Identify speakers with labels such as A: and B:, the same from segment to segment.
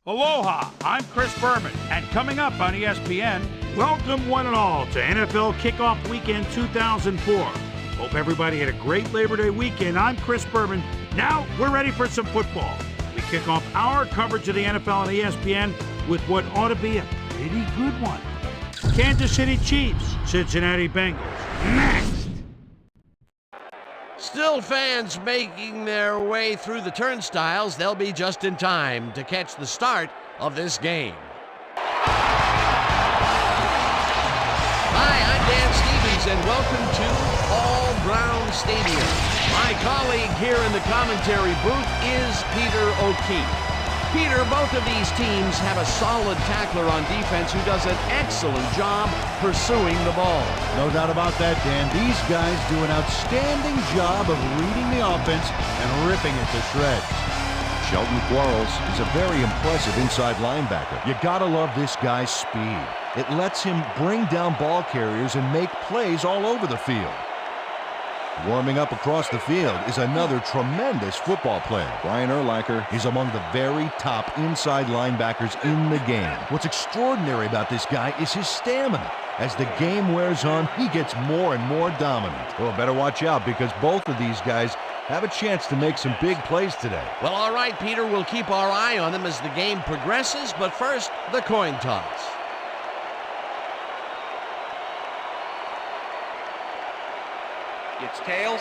A: Aloha, I'm Chris Berman, and coming up on ESPN, welcome one and all to NFL Kickoff Weekend 2004. Hope everybody had a great Labor Day weekend. I'm Chris Berman. Now we're ready for some football. We kick off our coverage of the NFL on ESPN with what ought to be a pretty good one. Kansas City Chiefs, Cincinnati Bengals. Next.
B: Still fans making their way through the turnstiles. They'll be just in time to catch the start of this game. Hi, I'm Dan Stevens, and welcome to All Brown Stadium. My colleague here in the commentary booth is Peter O'Keefe. Peter, both of these teams have a solid tackler on defense who does an excellent job pursuing the ball.
C: No doubt about that, Dan. These guys do an outstanding job of reading the offense and ripping it to shreds.
D: Shelton Quarles is a very impressive inside linebacker.
C: You gotta love this guy's speed. It lets him bring down ball carriers and make plays all over the field.
D: Warming up across the field is another tremendous football player. Brian Urlacher is among the very top inside linebackers in the game.
C: What's extraordinary about this guy is his stamina. As the game wears on, he gets more and more dominant.
D: Well, better watch out because both of these guys have a chance to make some big plays today.
B: Well, all right, Peter, we'll keep our eye on them as the game progresses, but first, the coin toss.
E: It's tails.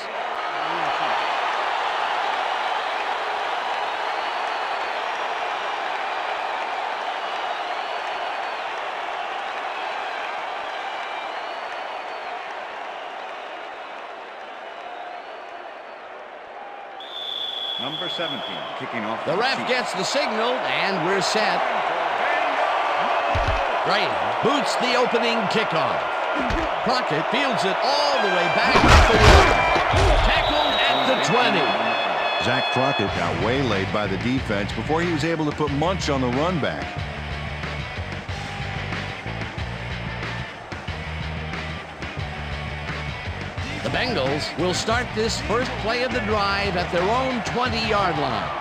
E: Number 17, kicking off.
B: The ref gets the signal, and we're set. Gray boots the opening kickoff. Crockett fields it all the way back at the 1. Tackled at the 20.
D: Zach Crockett got waylaid by the defense before he was able to put Munch on the run back.
B: The Bengals will start this first play of the drive at their own 20-yard line.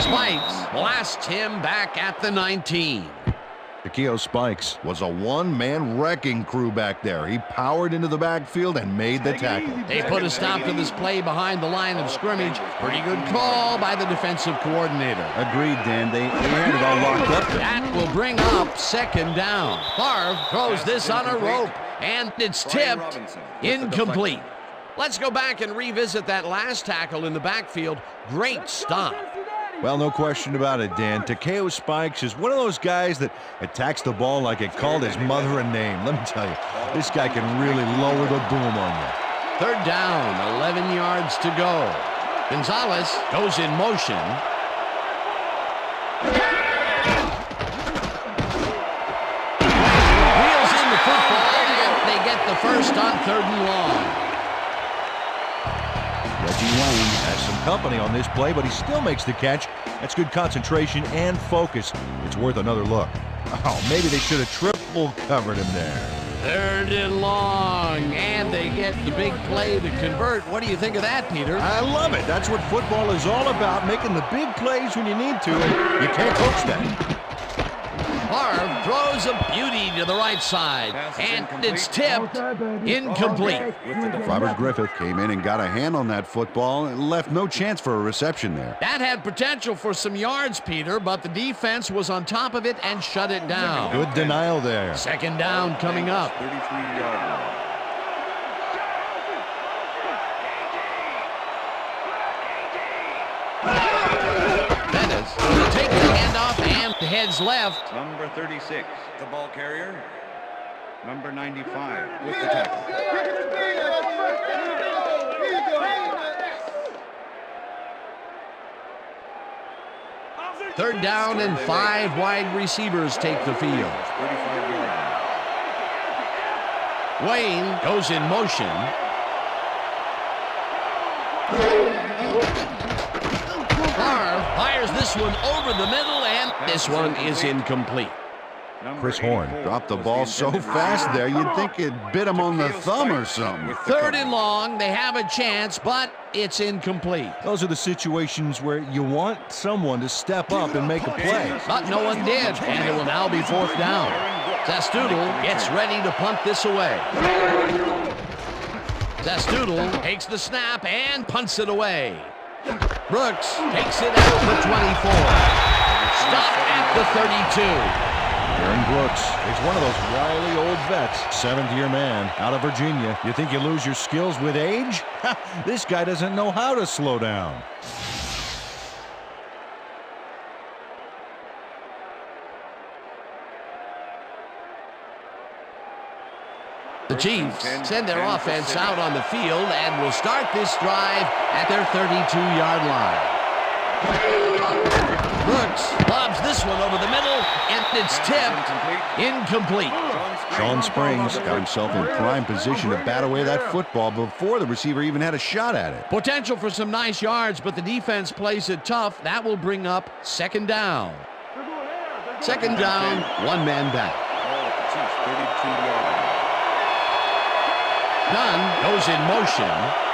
B: Spikes blasts him back at the 19.
D: Takeo Spikes was a one-man wrecking crew back there. He powered into the backfield and made the tackle.
B: They put a stop to this play behind the line of scrimmage. Pretty good call by the defensive coordinator.
D: Agreed, Dan. They had it all locked up there.
B: That will bring up second down. Favre throws this on a rope, and it's tipped incomplete. Let's go back and revisit that last tackle in the backfield. Great stop.
D: Well, no question about it, Dan. Takeo Spikes is one of those guys that attacks the ball like it called his mother a name. Let me tell you, this guy can really lower the boom on you.
B: Third down, 11 yards to go. Gonzalez goes in motion. Wheels in the football, and they get the first on 3rd and long.
D: Reggie Wayne has some company on this play, but he still makes the catch. That's good concentration and focus. It's worth another look. Oh, maybe they should have triple covered him there.
B: 3rd and long, and they get the big play to convert. What do you think of that, Peter?
D: I love it. That's what football is all about, making the big plays when you need to, and you can't coach that.
B: Favre throws a beauty to the right side, and it's tipped incomplete.
D: Robert Griffith came in and got a hand on that football and left no chance for a reception there.
B: That had potential for some yards, Peter, but the defense was on top of it and shut it down.
D: Good denial there.
B: Second down coming up.
E: 33-yard line.
B: Bettis will take the handoff and heads left.
E: Number 36, the ball carrier. Number 95 with the tackle.
B: Third down and 5 wide receivers take the field.
E: 35-yard line.
B: Wayne goes in motion. Favre fires this one over the middle, and this one is incomplete.
D: Chris Horn.
C: Dropped the ball so fast there, you'd think it bit him on the thumb or something.
B: Third and long. They have a chance, but it's incomplete.
D: Those are the situations where you want someone to step up and make a play.
B: But no one did, and it will now be fourth down. Zastoodle gets ready to punt this away. Zastoodle takes the snap and punts it away. Brooks takes it at the 24. Stopped at the 32.
D: Aaron Brooks is one of those wily old vets, seventh-year man out of Virginia. You think you lose your skills with age? This guy doesn't know how to slow down.
B: The Chiefs send their offense out on the field and will start this drive at their 32-yard line. Brooks lobs this one over the middle, and it's tipped incomplete.
C: Sean Springs got himself in prime position to bat away that football before the receiver even had a shot at it.
B: Potential for some nice yards, but the defense plays it tough. That will bring up second down. Second down, one man back. Dunn goes in motion.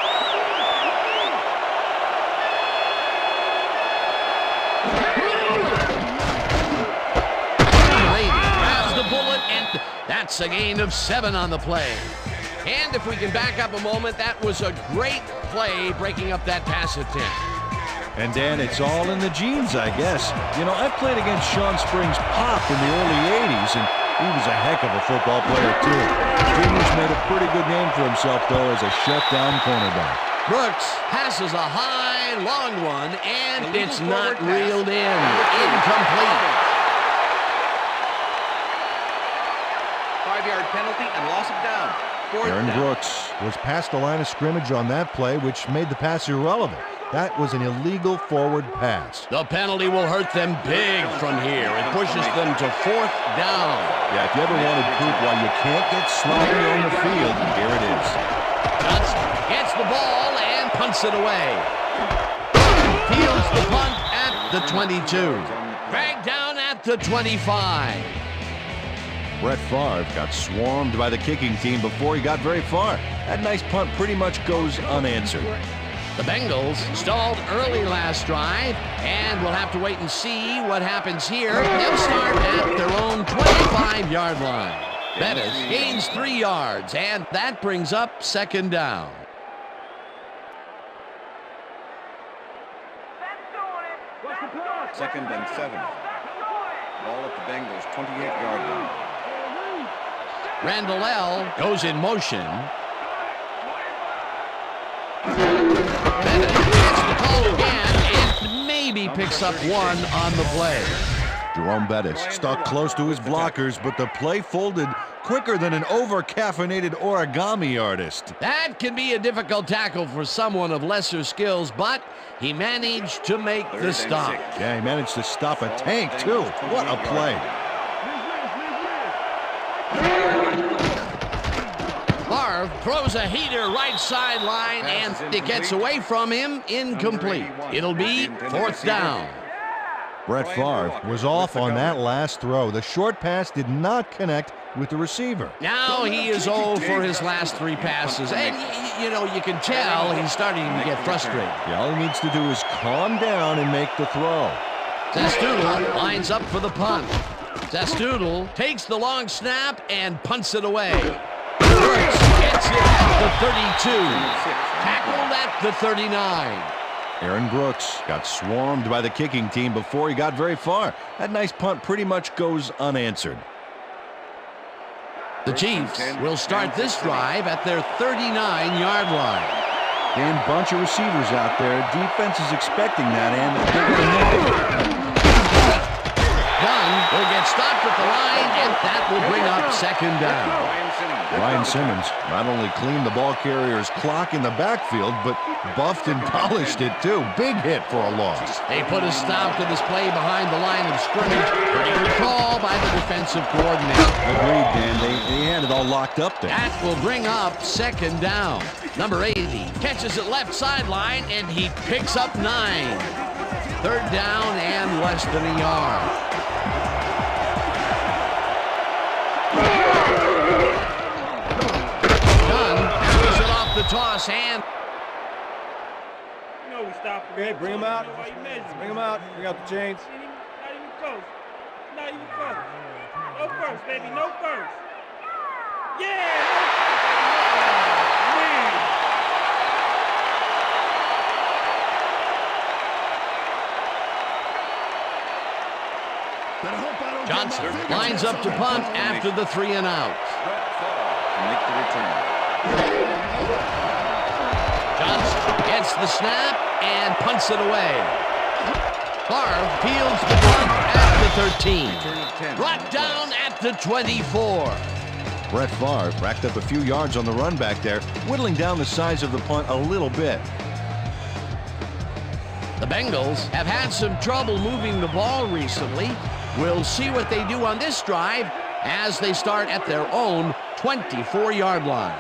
B: Grabs the bullet, and that's a gain of 7 on the play. And if we can back up a moment, that was a great play breaking up that pass attempt.
D: And Dan, it's all in the genes, I guess. You know, I played against Sean Springs' pop in the early 80s, and he was a heck of a football player, too. Junior's made a pretty good name for himself, though, as a shutdown cornerback.
B: Brooks passes a high, long one, and it's not reeled in. Incomplete.
E: 5-yard penalty and loss of down.
D: Aaron Brooks was past the line of scrimmage on that play, which made the pass irrelevant. That was an illegal forward pass.
B: The penalty will hurt them big from here. It pushes them to fourth down.
D: Yeah, if you ever wanted proof why you can't get sloppy on the field, here it is.
B: Johnson gets the ball and punts it away. Fields the punt at the 22. Dragged down at the 25.
D: Brett Favre got swarmed by the kicking team before he got very far. That nice punt pretty much goes unanswered.
B: The Bengals stalled early last drive, and we'll have to wait and see what happens here. They'll start at their own 25-yard line. Bettis gains 3 yards, and that brings up second down.
E: Second and 7. Ball at the Bengals' 28-yard line.
B: Randall L. goes in motion. Bennett gets the call again and maybe picks up 1 on the play.
D: Jerome Bettis stuck close to his blockers, but the play folded quicker than an over-caffeinated origami artist.
B: That can be a difficult tackle for someone of lesser skills, but he managed to make the stop.
D: Yeah, he managed to stop a tank, too. What a play.
B: Favre throws a heater right sideline, and it gets away from him. Incomplete. It'll be fourth down.
D: Brett Favre was off on that last throw. The short pass did not connect with the receiver.
B: Now he is 0 for his last 3 passes. And, you know, you can tell he's starting to get frustrated.
D: Yeah, all he needs to do is calm down and make the throw.
B: Zastoodle lines up for the punt. Zastoodle takes the long snap and punts it away. Brooks gets it at the 32. Tackled at the 39.
D: Aaron Brooks got swarmed by the kicking team before he got very far. That nice punt pretty much goes unanswered.
B: The Chiefs will start this drive at their 39-yard line.
D: And bunch of receivers out there. Defense is expecting that, and they're going to make it.
B: Dunn will get stopped at the line, and that will bring up second down.
D: Ryan Simmons not only cleaned the ball carrier's clock in the backfield, but buffed and polished it too. Big hit for a loss.
B: They put a stop to this play behind the line of scrimmage. Pretty good call by the defensive coordinator.
D: Agreed, Dan. They had it all locked up there.
B: That will bring up second down. Number 80 catches it left sideline, and he picks up 9. Third down and less than a yard. Dunn throws it off the toss and
F: You know we stopped him.
G: Okay, bring him out.
F: Why you measuring?
G: Bring him out. Bring out the chains.
F: Not even close. Not even close. No first, baby. No first. Yeah! Man!
B: Johnson lines up to punt after the 3 and out.
E: Make the return.
B: Johnson gets the snap and punts it away. Favre fields the punt at the 13.
E: Return of 10.
B: Brought down at the 24.
D: Brett Favre racked up a few yards on the run back there, whittling down the size of the punt a little bit.
B: The Bengals have had some trouble moving the ball recently. We'll see what they do on this drive as they start at their own 24-yard line.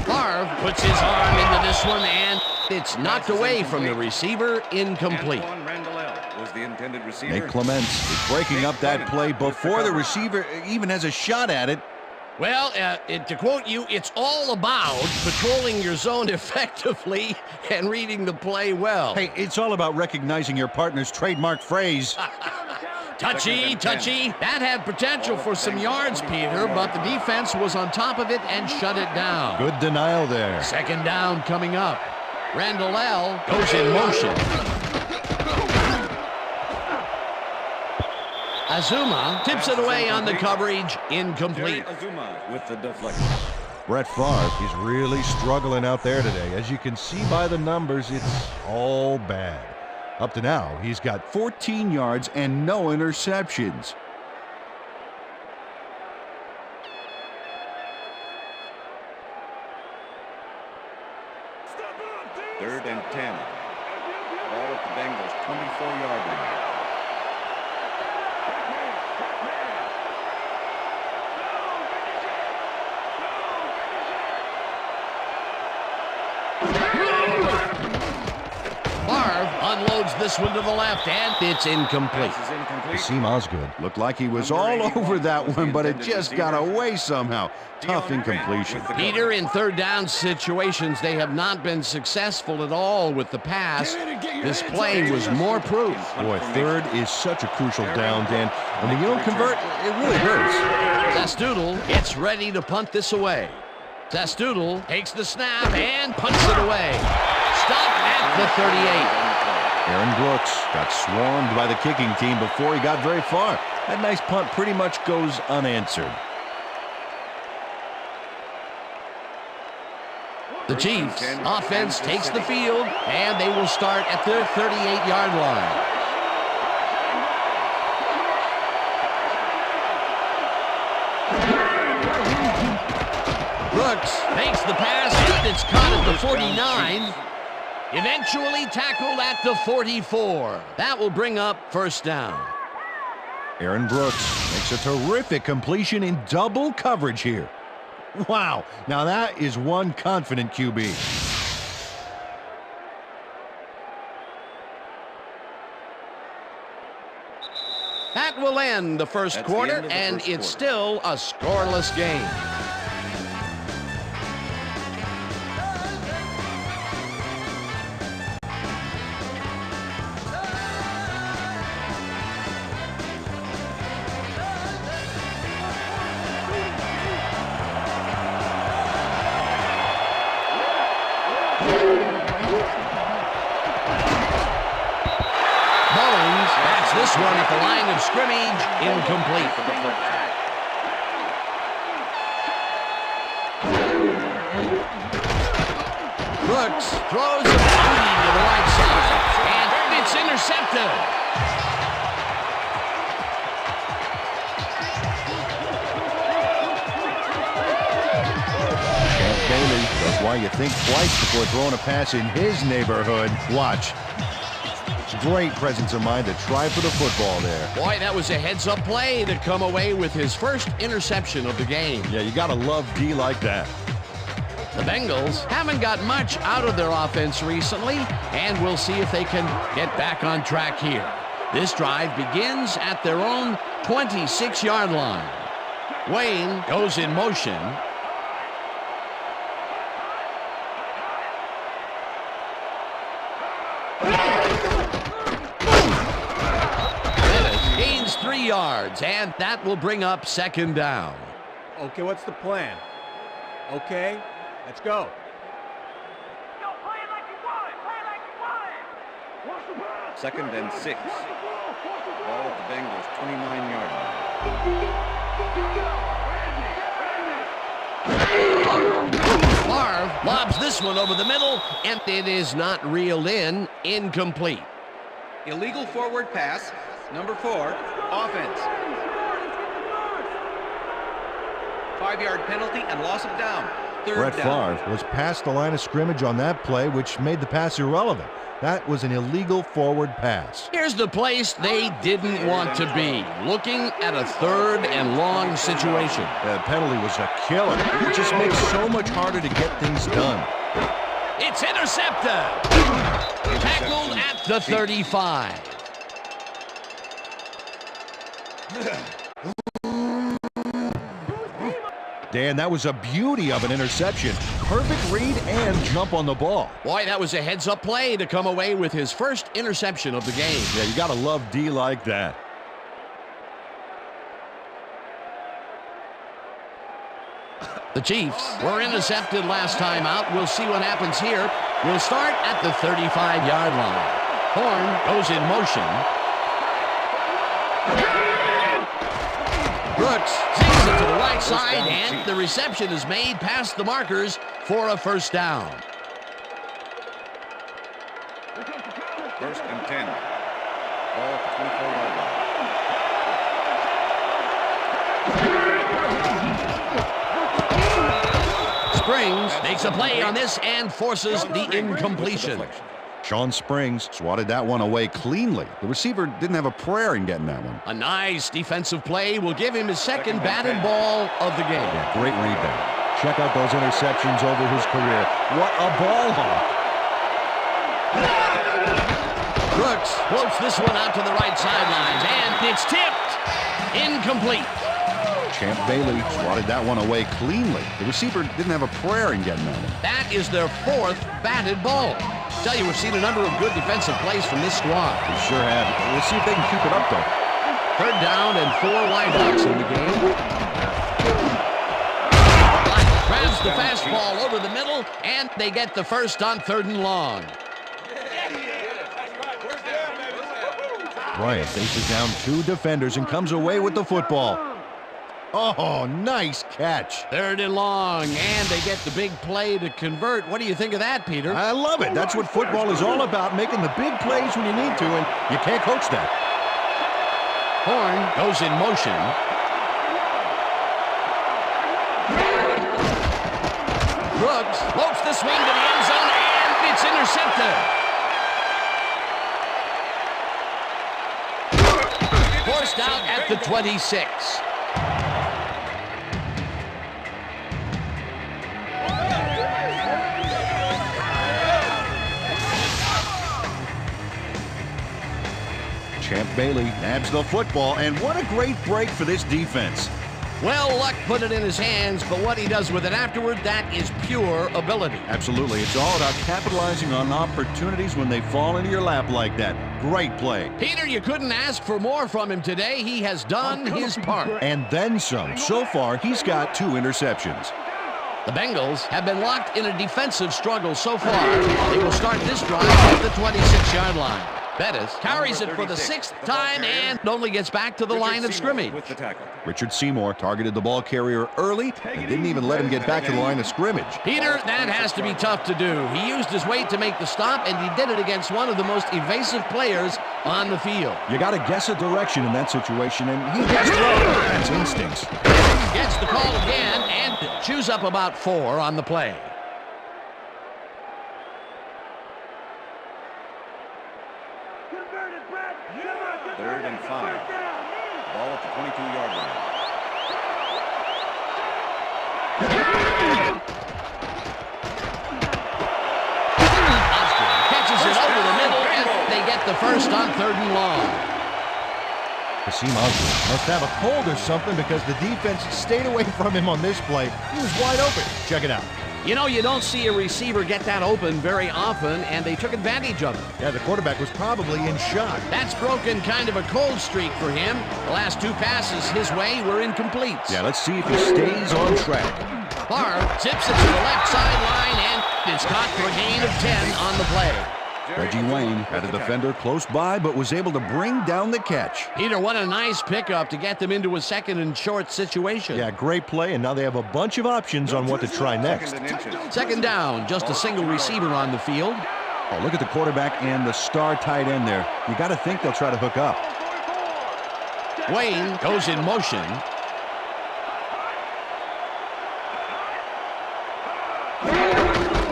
B: Favre puts his arm into this one, and it's knocked away from the receiver, incomplete.
E: Antoine Randall was the intended receiver.
D: Nate Clements is breaking up that play before the receiver even has a shot at it.
B: Well, to quote you, it's all about patrolling your zone effectively and reading the play well.
D: Hey, it's all about recognizing your partner's trademark phrase.
B: Touchy. That had potential for some yards, Peter, but the defense was on top of it and shut it down.
D: Good denial there.
B: Second down coming up. Randall goes in motion. Azuma tips it away on the coverage, incomplete.
E: Azuma with the deflection.
D: Brett Favre, he's really struggling out there today. As you can see by the numbers, it's all bad. Up to now, he's got 14 yards and no interceptions.
E: Third and 10. Ball at the Bengals 24-yard line.
B: Favre unloads this one to the left, and it's incomplete.
E: Pass is incomplete.
D: Kasim Osgood looked like he was all over that one, but it just got away somehow. Tough incompletion.
B: Peter, in third down situations, they have not been successful at all with the pass. This play was more proof.
D: Boy, third is such a crucial down, Dan. When you don't convert, it really hurts.
B: Zastoodle gets ready to punt this away. Zastoodle takes the snap and punts it away. Stop at the 38.
D: Aaron Brooks got swarmed by the kicking team before he got very far. That nice punt pretty much goes unanswered.
B: The Chiefs offense takes the field, and they will start at their 38-yard line. Brooks makes the pass, and it's caught at the 49. Eventually tackled at the 44. That will bring up first down.
D: Aaron Brooks makes a terrific completion in double coverage here. Wow, now that is one confident QB.
B: That will end the first quarter, and it's still a scoreless game. This one at the line of scrimmage, incomplete. Brooks throws a beauty to the right side, and it's intercepted.
D: Champ Bailey does why you think twice before throwing a pass in his neighborhood. Watch. Great presence of mind to try for the football there.
B: Boy, that was a heads-up play to come away with his first interception of the game.
D: Yeah, you got to love D like that.
B: The Bengals haven't got much out of their offense recently, and we'll see if they can get back on track here. This drive begins at their own 26-yard line. Wayne goes in motion. Bennett gains 3 yards, and that will bring up second down.
C: Okay, what's the plan? Okay, let's go.
E: Second and 6. Ball at the Bengals 29-yard line.
B: Favre lobs this one over the middle, and it is not reeled in. Incomplete.
G: Illegal forward pass, number 4, offense. 5-yard penalty and loss of down. Third
H: Brett
G: down.
H: Favre was past the line of scrimmage on that play, which made the pass irrelevant. That was an illegal forward pass.
B: Here's the place they didn't want to be, looking at a 3rd and long situation.
D: The penalty was a killer. It just makes it so much harder to get things done.
B: It's intercepted. Tackled at the 35.
D: Dan, that was a beauty of an interception. Perfect read and jump on the ball.
B: Boy, that was a heads-up play to come away with his first interception of the game.
D: Yeah, you gotta love D like that.
B: The Chiefs were intercepted last time out. We'll see what happens here. We'll start at the 35-yard line. Horn goes in motion. Brooks takes it to the right side, and the reception is made past the markers for a first down.
E: First and 10. Ball at the 24-yard line.
B: Springs makes a play on this and forces the incompletion.
H: Sean Springs swatted that one away cleanly. The receiver didn't have a prayer in getting that one.
B: A nice defensive play will give him his second batted ball of the game.
H: Yeah, great read there.
D: Check out those interceptions over his career. What a ball hawk.
B: Brooks floats this one out to the right sidelines, and it's tipped. Incomplete.
H: Champ Bailey swatted that one away cleanly. The receiver didn't have a prayer in getting that one.
B: That is their 4th batted ball. Tell you, we've seen a number of good defensive plays from this squad.
H: They sure have. We'll see if they can keep it up, though.
B: 3rd down and 4 wideouts in the game. Grabs the fastball over the middle, and they get the first on 3rd and long.
H: Bryant faces down 2 defenders and comes away with the football. Oh, nice catch.
B: 3rd and long, and they get the big play to convert. What do you think of that, Peter?
H: I love it. That's what football is all about, making the big plays when you need to, and you can't coach that.
B: Horn goes in motion. Brooks floats the swing to the end zone, and it's intercepted. Forced out at the 26.
H: Champ Bailey nabs the football, and what a great break for this defense.
B: Well, luck put it in his hands, but what he does with it afterward, that is pure ability.
H: Absolutely. It's all about capitalizing on opportunities when they fall into your lap like that. Great play.
B: Peter, you couldn't ask for more from him today. He has done his part.
H: And then some. So far, he's got 2 interceptions.
B: The Bengals have been locked in a defensive struggle so far. They will start this drive at the 26-yard line. Bettis carries it for the 6th time and only gets back to the line of scrimmage.
E: With the tackle.
H: Richard Seymour targeted the ball carrier early and didn't even let him get back to the line of scrimmage.
B: Peter, that has to be tough to do. He used his weight to make the stop, and he did it against one of the most evasive players on the field.
H: You got to guess a direction in that situation, and he guessed right. That's instincts.
B: Gets the call again and chews up about 4 on the play.
E: Third and 5. Ball at the 22-yard line.
B: Catches it over the middle, and they get the first on 3rd and long.
H: Kasim Osgood must have a cold or something because the defense stayed away from him on this play. He was wide open. Check it out.
B: You know, you don't see a receiver get that open very often, and they took advantage of it.
H: Yeah, the quarterback was probably in shock.
B: That's broken kind of a cold streak for him. The last 2 passes his way were incomplete.
D: Yeah, let's see if he stays on track.
B: Barr zips it to the left sideline, and it's caught for a gain of 10 on the play.
D: Reggie Wayne had a defender close by, but was able to bring down the catch.
B: Peter, what a nice pickup to get them into a second and short situation.
H: Yeah, great play, and now they have a bunch of options on what to try next.
B: Second down, just a single receiver on the field.
D: Oh, look at the quarterback and the star tight end there. You got to think they'll try to hook up.
B: Wayne goes in motion.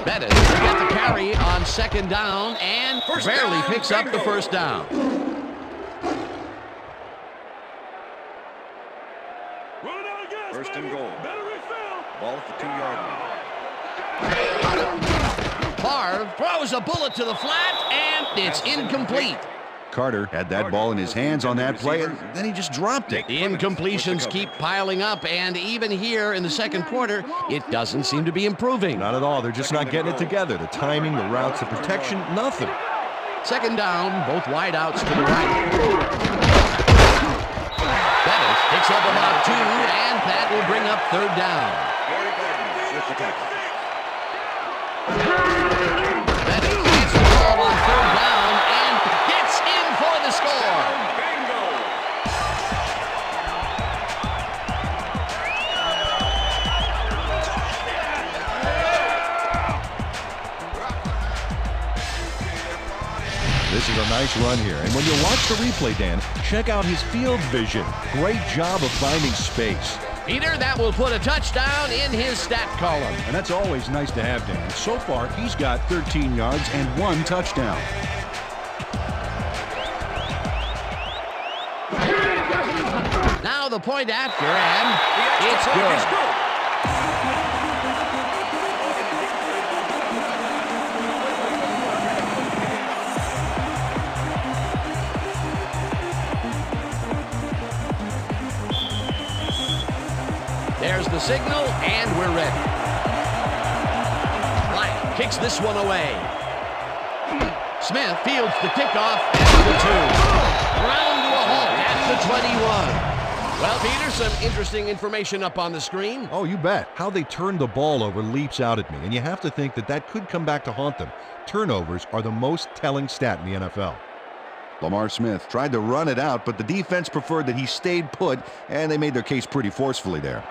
B: Bettis will get the carry on second down and barely picks up the first down.
E: First and goal. Ball at the 2-yard line.
B: Favre throws a bullet to the flat, and it's incomplete.
D: Carter had that ball in his hands on that play, and then he just dropped it.
B: The incompletions keep piling up, and even here in the second quarter, it doesn't seem to be improving.
H: Not at all. They're just not getting it together. The timing, the routes, the protection, nothing.
B: Second down, both wideouts to the right. Bettis picks up about 2, and that will bring up third down. Bettis gets the ball on third down and gets in for the score.
H: This is a nice run here. And when you watch the replay, Dan, check out his field vision. Great job of finding space.
B: Peter, that will put a touchdown in his stat column.
D: And that's always nice to have, Dan. So far, he's got 13 yards and 1 touchdown.
B: Now the point after, and it's good. There's the signal, and we're ready. Bryant kicks this one away. Smith fields the kickoff at the 2. Round to a halt at the 21. Well, Peter, some interesting information up on the screen.
H: Oh, you bet. How they turned the ball over leaps out at me, and you have to think that that could come back to haunt them. Turnovers are the most telling stat in the NFL.
D: Lamar Smith tried to run it out, but the defense preferred that he stayed put, and they made their case pretty forcefully there.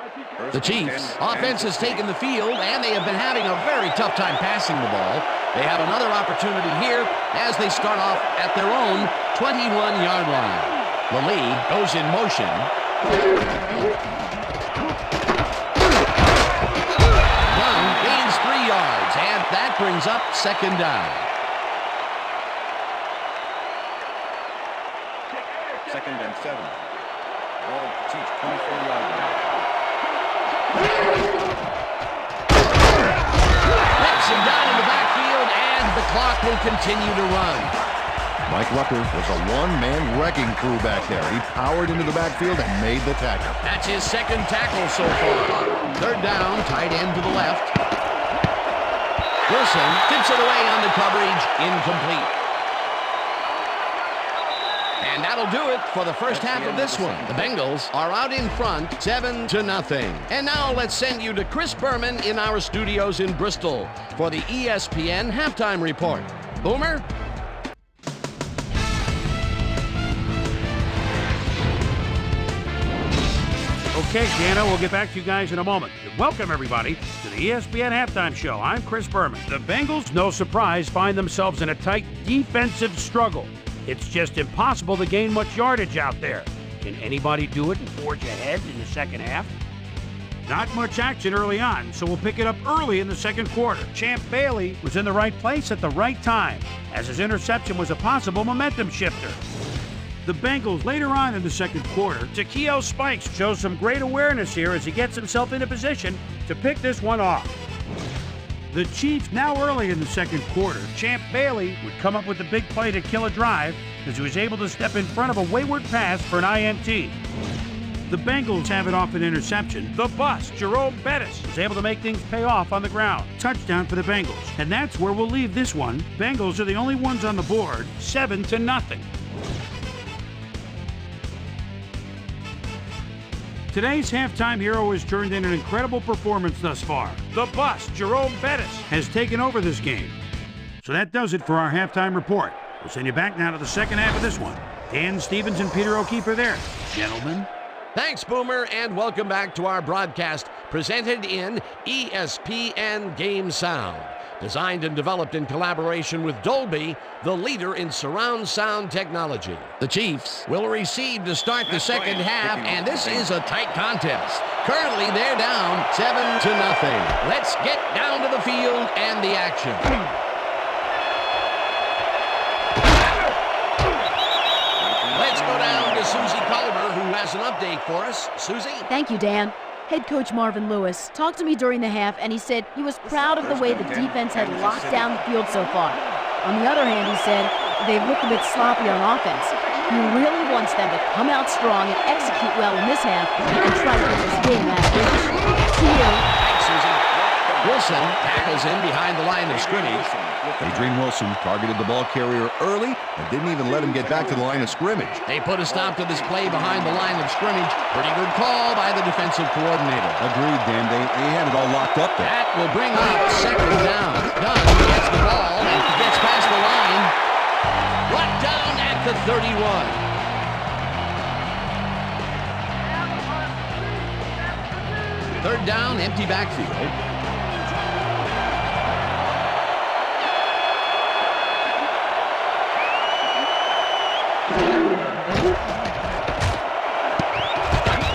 B: The Chiefs' offense has taken the field, and they have been having a very tough time passing the ball. They have another opportunity here as they start off at their own 21-yard line. Lee goes in motion. Run gains 3 yards, and that brings up second down.
E: Second and 7. Ball at the Chiefs 24-yard line.
B: Rips him down in the backfield, and the clock will continue to run.
H: Mike Rucker was a one-man wrecking crew back there. He powered into the backfield and made the tackle.
B: That's his second tackle so far. Third down, tight end to the left. Wilson tips it away on the coverage, incomplete. And that'll do it for the first half of this one. The Bengals are out in front, 7-0. And now let's send you to Chris Berman in our studios in Bristol for the ESPN Halftime Report. Boomer?
A: Okay, Jana, we'll get back to you guys in a moment. Welcome, everybody, to the ESPN Halftime Show. I'm Chris Berman. The Bengals, no surprise, find themselves in a tight defensive struggle. It's just impossible to gain much yardage out there. Can anybody do it and forge ahead in the second half? Not much action early on, so we'll pick it up early in the second quarter. Champ Bailey was in the right place at the right time, as his interception was a possible momentum shifter. The Bengals later on in the second quarter, Takeo Spikes shows some great awareness here as he gets himself in a position to pick this one off. The Chiefs now early in the second quarter. Champ Bailey would come up with the big play to kill a drive. as he was able to step in front of a wayward pass for an INT. The Bengals have it off an interception. The bus, Jerome Bettis, is able to make things pay off on the ground. Touchdown for the Bengals. And that's where we'll leave this one. Bengals are the only ones on the board, 7-0. Today's halftime hero has turned in an incredible performance thus far. The bus, Jerome Bettis, has taken over this game. So that does it for our halftime report. We'll send you back now to the second half of this one. Dan Stevens and Peter O'Keefe are there. Gentlemen.
B: Thanks, Boomer, and welcome back to our broadcast presented in ESPN Game Sound. Designed and developed in collaboration with Dolby, the leader in surround sound technology. The Chiefs will receive to start the second half, and this is a tight contest. Currently, they're down 7-0. Let's get down to the field and the action. Let's go down to Susie Culver, who has an update for us. Susie?
I: Thank you, Dan. Head coach Marvin Lewis talked to me during the half, and he said he was proud of the way the defense had locked down the field so far. On the other hand, he said they've looked a bit sloppy on offense. He really wants them to come out strong and execute well in this half and try to get this game last week. To you.
B: Thanks, Susie. Wilson tackles in behind the line of scrimmage.
H: Adrian Wilson targeted the ball carrier early and didn't even let him get back to the line of scrimmage.
B: They put a stop to this play behind the line of scrimmage. Pretty good call by the defensive coordinator.
H: Agreed, Dan. They had it all locked up there.
B: That will bring up second down. Dunn gets the ball and gets past the line. Brought down at the 31. Third down, empty backfield.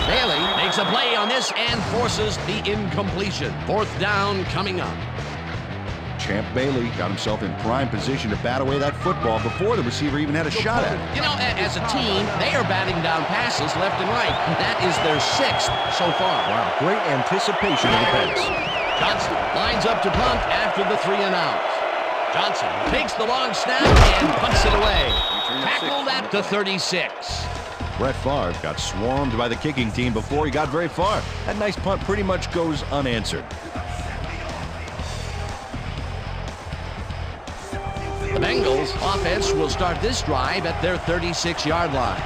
B: Bailey makes a play on this and forces the incompletion. Fourth down coming up.
H: Champ Bailey got himself in prime position to bat away that football before the receiver even had a shot at it.
B: You know, as a team, they are batting down passes left and right. That is their 6th so far.
H: Wow, great anticipation of the pass.
B: Johnson lines up to punt after the 3 and out. Johnson takes the long snap and punts it away. Tackled at the 36.
H: Brett Favre got swarmed by the kicking team before he got very far. That nice punt pretty much goes unanswered.
B: The Bengals offense will start this drive at their 36-yard line.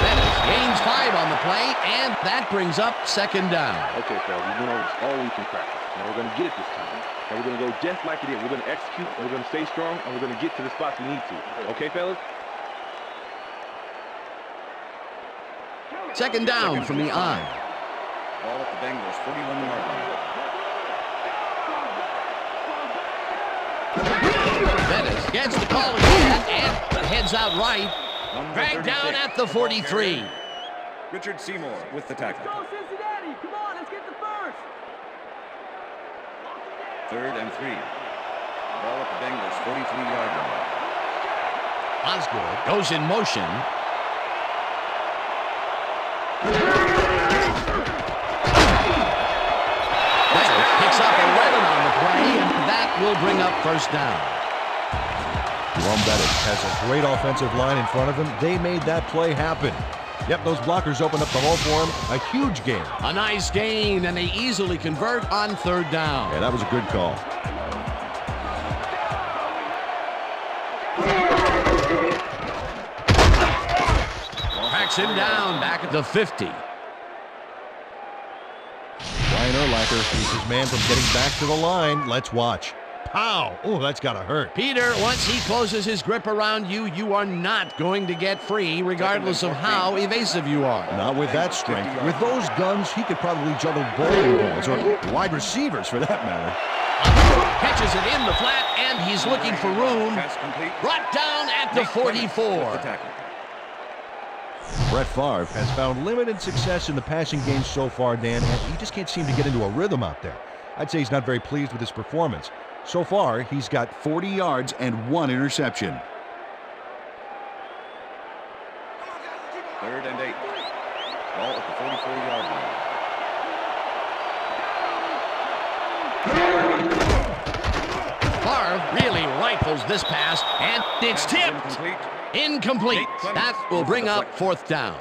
B: Bennett gains 5 on the play, and that brings up second down.
J: Okay, fellas, we've been over this all week in practice. Now we're going to get it this time. And we're going to go just like it is. We're going to execute, and we're going to stay strong, and we're going to get to the spots we need to. Okay, fellas?
B: Second down from the I.
E: Ball at the Bengals, 41-yard line.
B: Bennett gets the call again and heads out right. Dragged down at the 43.
E: Richard Seymour with the tackle.
F: Let's go, Cincinnati. Come on, let's get the first.
E: 3rd and 3. Ball at the Bengals, 43-yard line.
B: Osgood goes in motion. Picks up 11 on the play, and that will bring up first down.
H: Jerome Bettis has a great offensive line in front of him. They made that play happen. Yep, those blockers opened up the hole for him. A huge gain.
B: A nice gain, and they easily convert on third down.
H: Yeah, that was a good call.
B: Tracks him down back at the 50.
H: Brian Urlacher keeps his man from getting back to the line. Let's watch. Pow! Oh, that's got to hurt.
B: Peter, once he closes his grip around you, you are not going to get free, regardless of how evasive you are.
H: Not with that strength. With those guns, he could probably juggle bowling balls, or wide receivers for that matter.
B: Catches it in the flat, and he's looking for room. Brought down at the 44.
H: Brett Favre has found limited success in the passing game so far, Dan, and he just can't seem to get into a rhythm out there. I'd say he's not very pleased with his performance. So far, he's got 40 yards and 1 interception.
E: 3rd and 8. Ball at the 44-yard line.
B: Favre really rifles this pass, and it's tipped. Incomplete. That will bring up fourth down.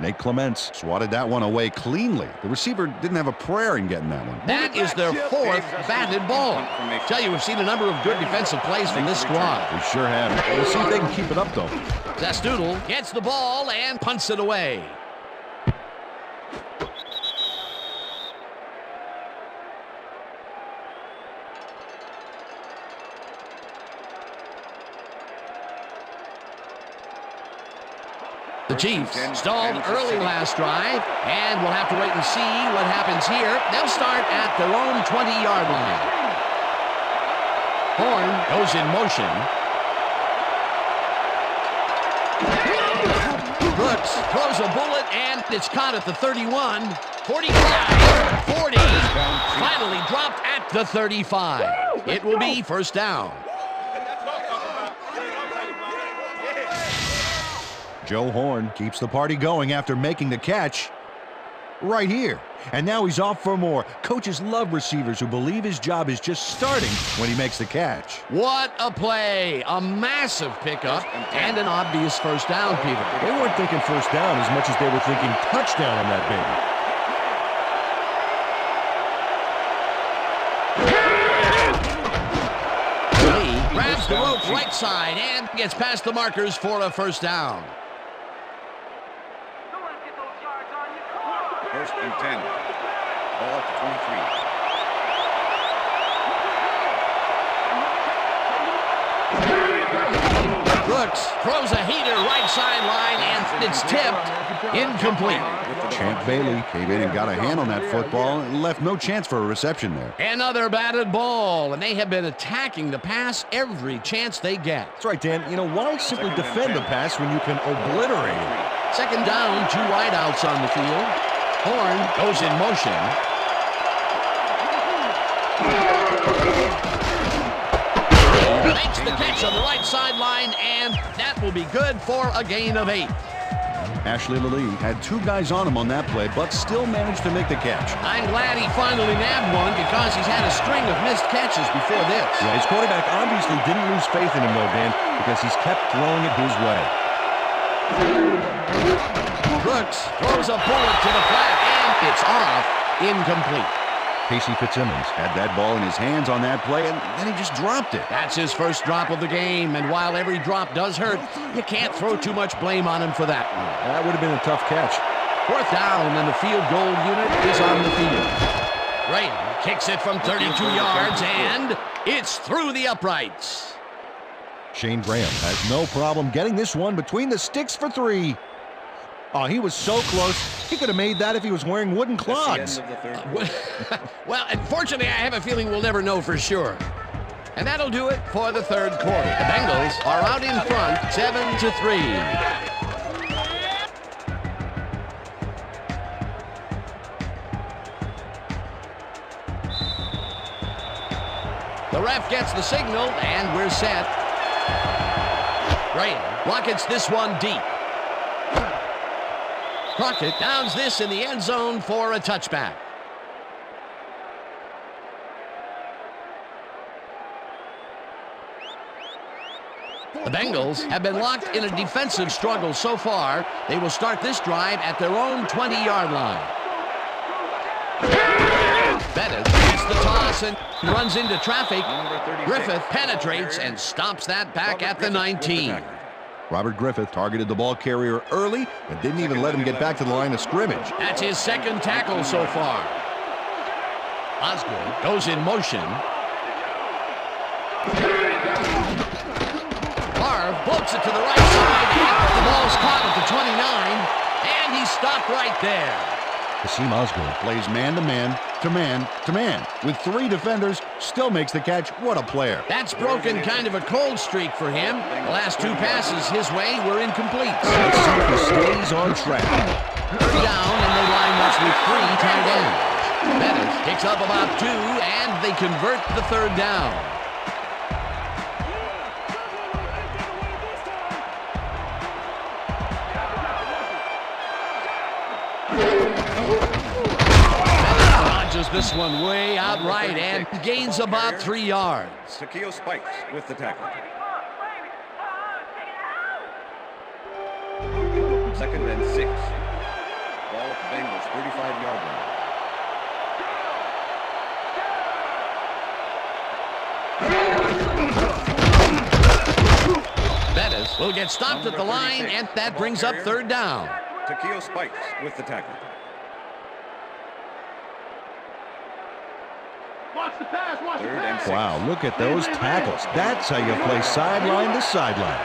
H: Nate Clements swatted that one away cleanly. The receiver didn't have a prayer in getting that one.
B: That is their fourth batted ball. Tell you, we've seen a number of good defensive plays from this squad.
H: We sure have. We'll see if they can keep it up, though.
B: Zastoodle gets the ball and punts it away. The Chiefs stalled early last drive, and we'll have to wait and see what happens here. They'll start at their own 20-yard line. Horn goes in motion. Brooks throws a bullet, and it's caught at the 31, 45, 40. Finally dropped at the 35. It will be first down.
H: Joe Horn keeps the party going after making the catch right here. And now he's off for more. Coaches love receivers who believe his job is just starting when he makes the catch.
B: What a play. A massive pickup and an obvious first down, Peter.
D: They weren't thinking first down as much as they were thinking touchdown on that baby.
B: Lee grabs the rope right side and gets past the markers for a first down.
E: First and 10. Ball at the 23.
B: Brooks throws a heater right sideline, and it's tipped. Incomplete.
H: Champ Bailey came in and got a hand on that football and left no chance for a reception there.
B: Another batted ball, and they have been attacking the pass every chance they get.
D: That's right, Dan. You know, why simply defend the pass when you can obliterate it?
B: Second down, 2 wideouts on the field. Horn goes in motion. Makes the catch on the right sideline, and that will be good for a gain of 8.
H: Ashley Lee had 2 guys on him on that play, but still managed to make the catch.
B: I'm glad he finally nabbed one because he's had a string of missed catches before this.
D: Yeah, his quarterback obviously didn't lose faith in him, though, Dan, because he's kept throwing it his way.
B: Brooks throws a bullet to the flat, and it's off. Incomplete.
H: Casey Fitzsimmons had that ball in his hands on that play, and then he just dropped it.
B: That's his first drop of the game, and while every drop does hurt, you can't throw too much blame on him for that one.
D: That would have been a tough catch.
B: Fourth down, and the field goal unit is on the field. Ray kicks it from 32 yards, and it's through the uprights.
H: Shane Graham has no problem getting this one between the sticks for 3. Oh, he was so close. He could have made that if he was wearing wooden clogs.
B: Well, unfortunately, I have a feeling we'll never know for sure. And that'll do it for the third quarter. The Bengals are out in front, 7-3. The ref gets the signal, and we're set. Graham rockets this one deep. Crockett downs this in the end zone for a touchback. The Bengals have been locked in a defensive struggle so far. They will start this drive at their own 20-yard line. Bennett gets the toss and runs into traffic. Griffith penetrates and stops that back at the 19.
H: Robert Griffith targeted the ball carrier early and didn't even let him get back to the line of scrimmage.
B: That's his second tackle so far. Osgood goes in motion. Favre floats it to the right side. The ball's caught at the 29, and he's stopped right there.
H: Kasim Osgood plays man-to-man, to man-to-man. With 3 defenders, still makes the catch. What a player.
B: That's broken kind of a cold streak for him. The last 2 passes his way were incomplete.
D: Let's see if he stays on track.
B: Down, and they line up with 3 tight ends. Bennett picks up about 2, and they convert the third down. Fires this one way out right and gains about 3 yards.
E: Shaquille Spikes with the tackle. 2nd and 6. Ball at the Bengals 35-yard line.
B: Bettis will get stopped at the line, and that brings up 3rd down.
E: Shaquille Spikes with the tackle. Third and 6.
H: Wow, look at those tackles. That's how you play sideline to sideline.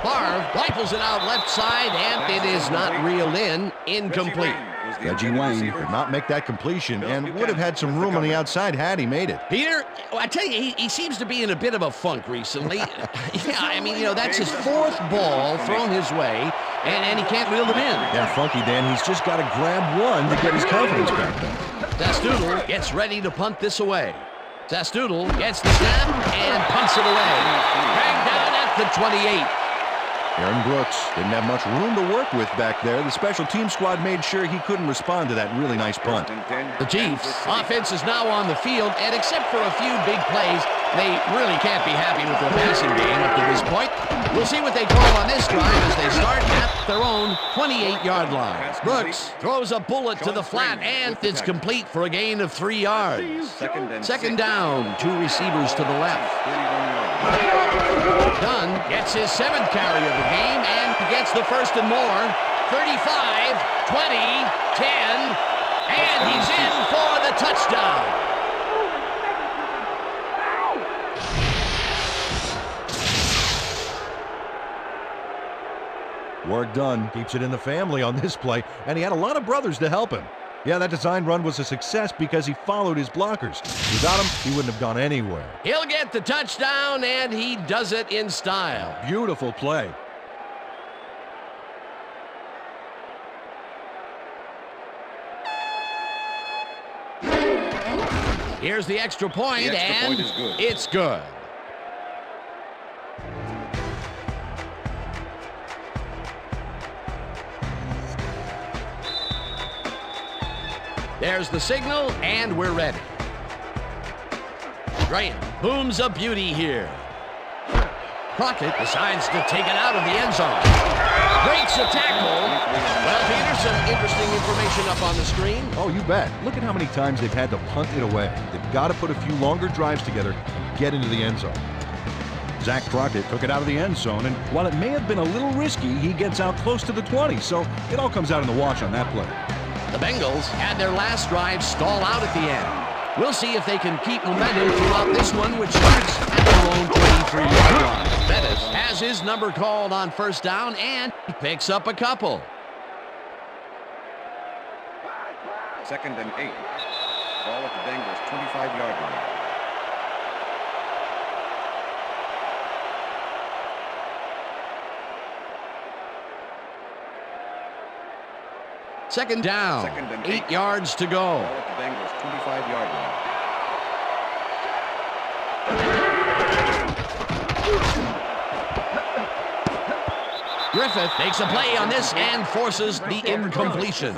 B: Favre rifles it out left side, and it is not reeled in. Incomplete.
H: Reggie Wayne could not make that completion and would have had some room on the outside had he made it.
B: Peter, I tell you, he seems to be in a bit of a funk recently. Yeah, I mean, that's his 4th ball thrown his way, and he can't reel them in.
H: Yeah, funky, Dan. He's just got to grab one to get his confidence back there.
B: Zastoodle gets ready to punt this away. Zastoodle gets the snap and punts it away. Dragged down at the 28.
H: Aaron Brooks didn't have much room to work with back there. The special team squad made sure he couldn't respond to that really nice punt.
B: The Chiefs' offense is now on the field, and except for a few big plays, they really can't be happy with their passing game up to this point. We'll see what they call on this drive as they start at their own 28-yard line. Brooks throws a bullet to the flat, and it's complete for a gain of 3 yards. 2nd down, 2 receivers to the left. Dunn gets his 7th carry of the game and gets the 1st and more. 35, 20, 10, and he's in for the touchdown.
H: Work done. Keeps it in the family on this play, and he had a lot of brothers to help him. Yeah, that design run was a success because he followed his blockers. Without him, he wouldn't have gone anywhere.
B: He'll get the touchdown, and he does it in style.
H: Beautiful play.
B: Here's the extra point,
E: The extra
B: and
E: point is good.
B: It's good. There's the signal, and we're ready. Graham booms a beauty here. Crockett decides to take it out of the end zone. Breaks a tackle. Well, Peter, some interesting information up on the screen.
H: Oh, you bet. Look at how many times they've had to punt it away. They've got to put a few longer drives together and get into the end zone. Zach Crockett took it out of the end zone, and while it may have been a little risky, he gets out close to the 20, so it all comes out in the wash on that play.
B: The Bengals had their last drive stall out at the end. We'll see if they can keep momentum throughout this one, which starts at their own 23-yard line. Bettis has his number called on 1st down, and he picks up a couple.
E: 2nd and 8. Ball at the Bengals 25-yard line.
B: Second down, 8 yards to go.
E: Ball at the Bengals 25-yard line.
B: Griffith makes a play on this and forces the incompletion.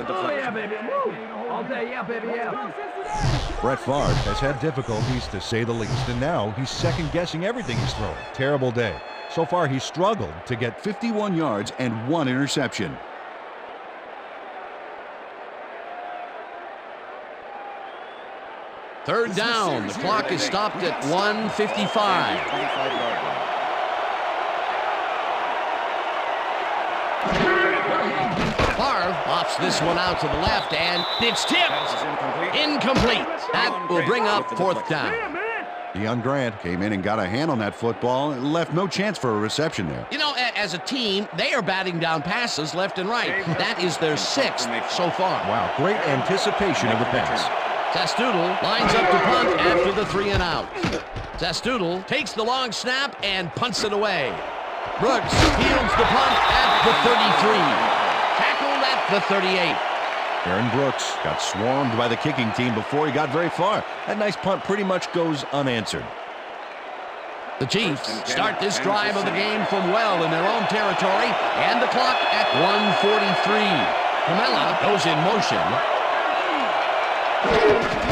H: Brett Favre has had difficulties, to say the least, and now he's second-guessing everything he's throwing. Terrible day. So far, he's struggled to get 51 yards and 1 interception.
B: Third down. The clock is stopped at 1:55. Favre pops this one out to the left, and it's tipped. Incomplete. That will bring up 4th down.
H: Deion Grant came in and got a hand on that football and left no chance for a reception there.
B: You know, as a team, they are batting down passes left and right. That is their 6th so far.
H: Wow, great anticipation of the pass.
B: Zastoodle lines up to punt after the 3 and out. Zastoodle takes the long snap and punts it away. Brooks fields the punt at the 33. Tackled at the 38.
H: Aaron Brooks got swarmed by the kicking team before he got very far. That nice punt pretty much goes unanswered.
B: The Chiefs start this drive of the game from well in their own territory, and the clock at 1:43. Camella goes in motion.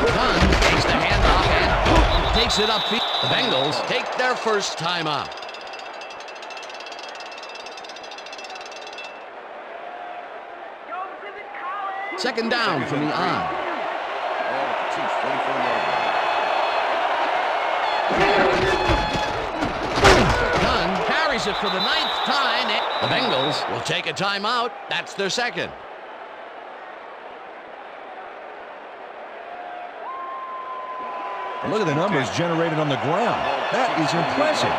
B: Dunn takes the handoff and takes it upfield. The Bengals take their first timeout. Second down from the eye. Dunn carries it for the 9th time. The Bengals will take a timeout. That's their second.
H: Look at the numbers generated on the ground. That is impressive.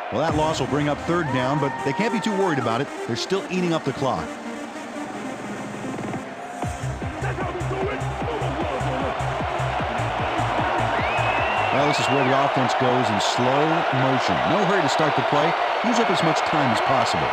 H: Well, that loss will bring up third down, but they can't be too worried about it. They're still eating up the clock. Well, this is where the offense goes in slow motion. No hurry to start the play. Use up as much time as possible.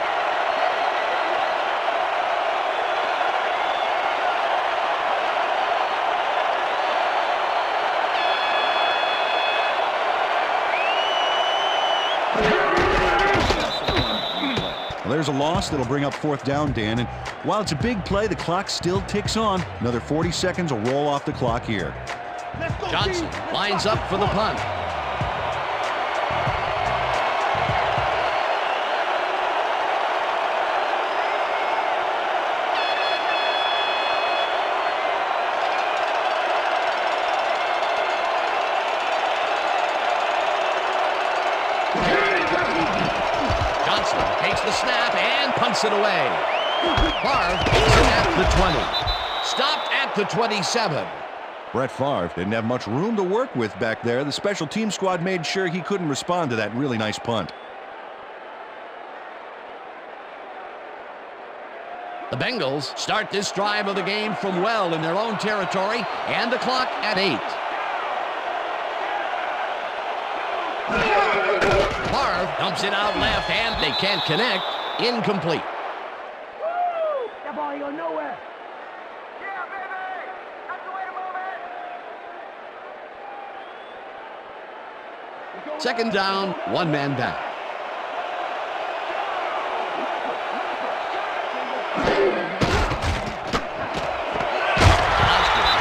H: Well, there's a loss that'll bring up fourth down, Dan. And while it's a big play, the clock still ticks on. Another 40 seconds will roll off the clock here.
B: Johnson lines up for the punt. Johnson takes the snap and punts it away. Favre takes it at the 20. Stopped at the 27.
H: Brett Favre didn't have much room to work with back there. The special team squad made sure he couldn't respond to that really nice punt.
B: The Bengals start this drive of the game from well in their own territory, and the clock at 8. Favre dumps it out left, and they can't connect. Incomplete.
F: That ball ain't going nowhere.
B: Second down, one man back.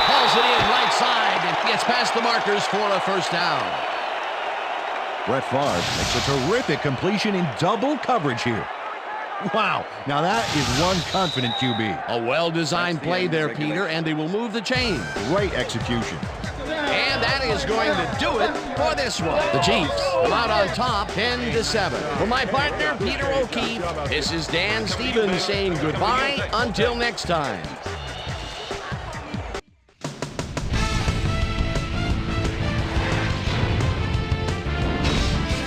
B: Hauls it in right side and gets past the markers for a first down.
H: Brett Favre makes a terrific completion in double coverage here. Wow, now that is one confident QB.
B: A well-designed play there, Peter, and they will move the chain.
H: Great execution.
B: And that is going to do it for this one. The Chiefs come out on top 10-7. For my partner, Peter O'Keefe, this is Dan Stevens saying goodbye until next time.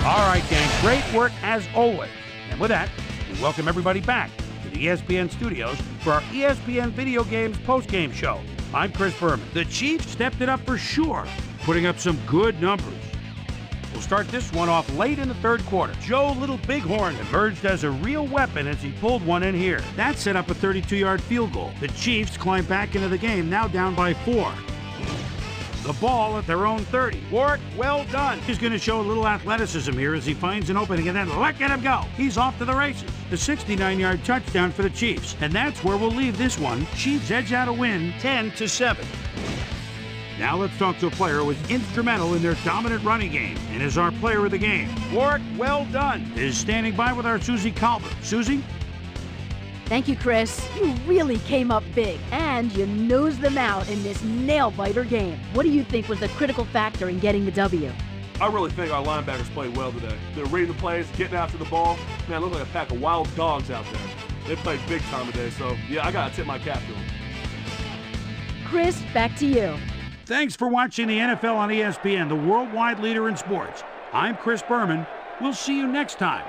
A: All right, Dan, great work as always. And with that, we welcome everybody back to the ESPN studios for our ESPN Video Games postgame show. I'm Chris Berman. The Chiefs stepped it up for sure, putting up some good numbers. We'll start this one off late in the third quarter. Joe Little Bighorn emerged as a real weapon as he pulled one in here. That set up a 32-yard field goal. The Chiefs climb back into the game, now down by 4. The ball at their own 30. Warwick, well done. He's going to show a little athleticism here as he finds an opening, and then look at him go. He's off to the races. The 69-yard touchdown for the Chiefs. And that's where we'll leave this one. Chiefs edge out a win 10-7. Now let's talk to a player who was instrumental in their dominant running game and is our player of the game. Warwick, well done, is standing by with our Susie Calvert. Susie?
I: Thank you, Chris. You really came up big, and you nosed them out in this nail-biter game. What do you think was the critical factor in getting the W?
J: I really think our linebackers played well today. They're reading the plays, getting after the ball. Man, look like a pack of wild dogs out there. They played big time today, so yeah, I got to tip my cap to them.
I: Chris, back to you.
A: Thanks for watching the NFL on ESPN, the worldwide leader in sports. I'm Chris Berman. We'll see you next time.